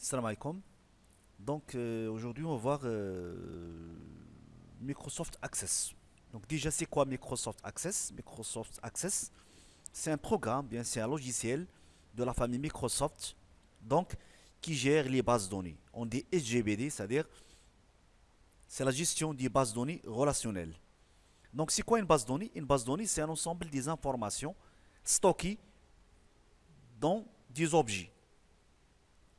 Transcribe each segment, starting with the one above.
Salam alaikum. Donc aujourd'hui on va voir Microsoft Access. Donc déjà c'est quoi Microsoft Access? Microsoft Access, c'est un programme, bien c'est un logiciel de la famille Microsoft, donc qui gère les bases de données. On dit SGBD, c'est-à-dire c'est la gestion des bases de données relationnelles. Donc c'est quoi une base de données? Une base de données c'est un ensemble des informations stockées dans des objets.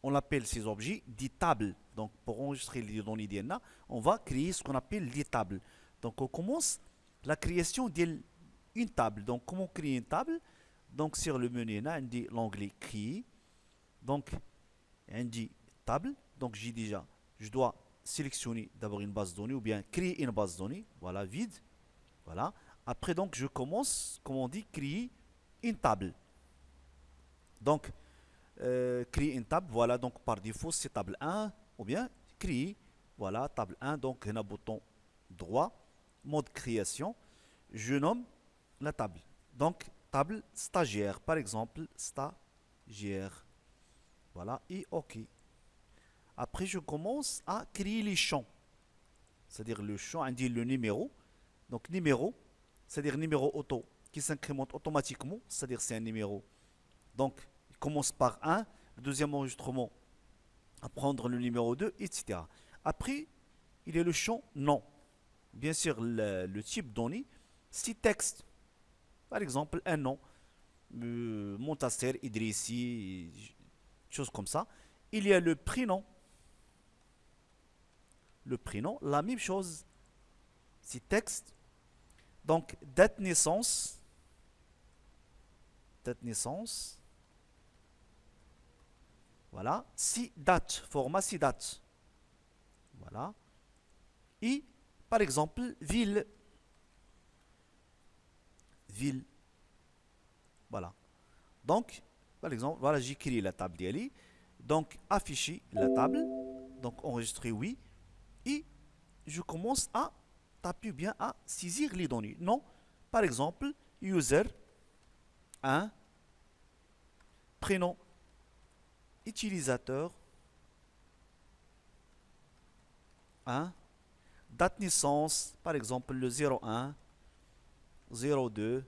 On appelle ces objets des tables. Donc, pour enregistrer les données DNA, on va créer ce qu'on appelle des tables. Donc, on commence la création d'une table. Donc, comment créer une table? Donc, sur le menu, on a l'onglet créer. Donc, on dit table. Donc, j'ai déjà, je dois sélectionner d'abord une base de données ou bien créer une base de données. Voilà, vide. Voilà. Après, donc, je commence, comme on dit, créer une table. Donc, créer une table, voilà, donc par défaut c'est table 1, ou bien créer, voilà, table 1, donc on a bouton droit, mode création, je nomme la table. Donc, table stagiaire, par exemple, stagiaire, voilà, et OK. Après, je commence à créer les champs, c'est-à-dire le champ indique le numéro, donc numéro, c'est-à-dire numéro auto, qui s'incrémente automatiquement, c'est-à-dire c'est un numéro. Donc, il commence par 1, le deuxième enregistrement à prendre le numéro 2, etc. Après, il y a le champ nom. Bien sûr, le type donné, si texte, par exemple, un nom, Montasser, Idrissi, chose comme ça. Il y a le prénom. Le prénom, la même chose, si texte. Donc, date naissance, voilà, si date, format si date, voilà. Et, par exemple, ville, voilà. Donc, par exemple, voilà, j'ai créé la table d'Ali. Donc, afficher la table. Donc, enregistrer oui. Et je commence à taper bien à saisir les données. Non, par exemple, user, un, prénom, utilisateur, un, date naissance, par exemple, le 01, 02,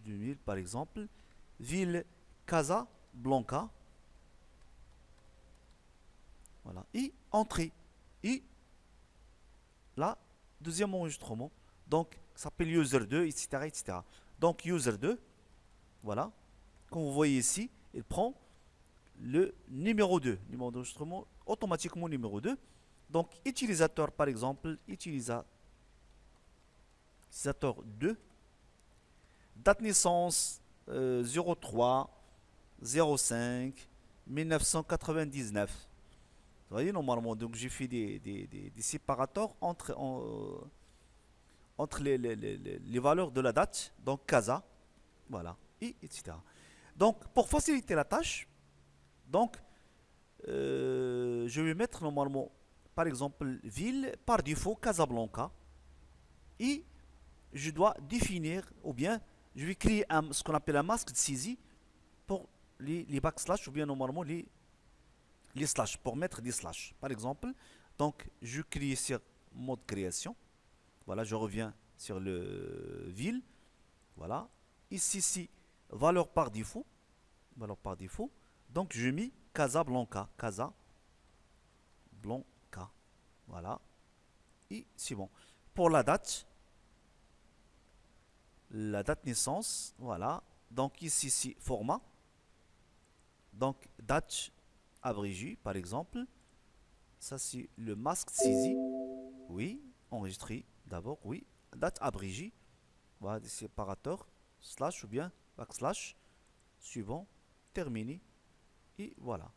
2000, par exemple, ville Casablanca, voilà, et entrée. Et là, deuxième enregistrement, donc ça s'appelle user 2, etc., etc. Donc user 2, voilà, comme vous voyez ici, il prend le numéro 2, numéro d'enregistrement automatiquement numéro 2. Donc utilisateur par exemple, utilisateur 2, date naissance 03 05 1999. Vous voyez normalement, donc j'ai fait des séparateurs entre les valeurs de la date, donc casa, voilà, et etc. Donc pour faciliter la tâche, donc je vais mettre normalement, par exemple, ville, par défaut, Casablanca. Et je dois définir, ou bien je vais créer ce qu'on appelle un masque de saisie pour les backslash, ou bien normalement les slash, pour mettre des slash. Par exemple, donc je crée sur mode création. Voilà, je reviens sur le ville. Voilà. Ici, valeur par défaut. Valeur par défaut. Donc je mets Casablanca. Blanca. Voilà. Et c'est bon. Pour la date naissance, voilà. Donc ici, format. Donc date abrégée, par exemple. Ça, c'est le masque saisie. Oui. Enregistré d'abord, oui. Date abrégée. Voilà, des séparateurs. Slash ou bien backslash. Suivant. Terminé. Et voilà.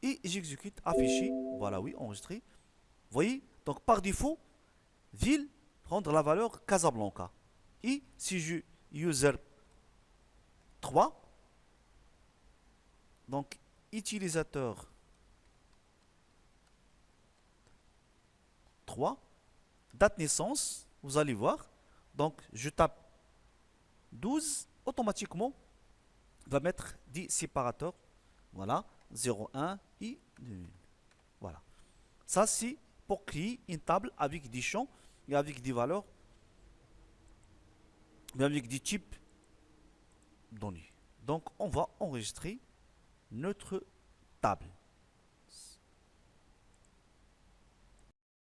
Et j'exécute afficher. Voilà, oui, enregistré. Vous voyez? Donc par défaut, ville, prendre la valeur Casablanca. Et si je user 3, donc utilisateur 3, date naissance, vous allez voir. Donc je tape 12, automatiquement va mettre des séparateurs. Voilà. 01 et 2000. Voilà. Ça, c'est pour créer une table avec des champs et avec des valeurs, mais avec des types donnés. Donc, on va enregistrer notre table.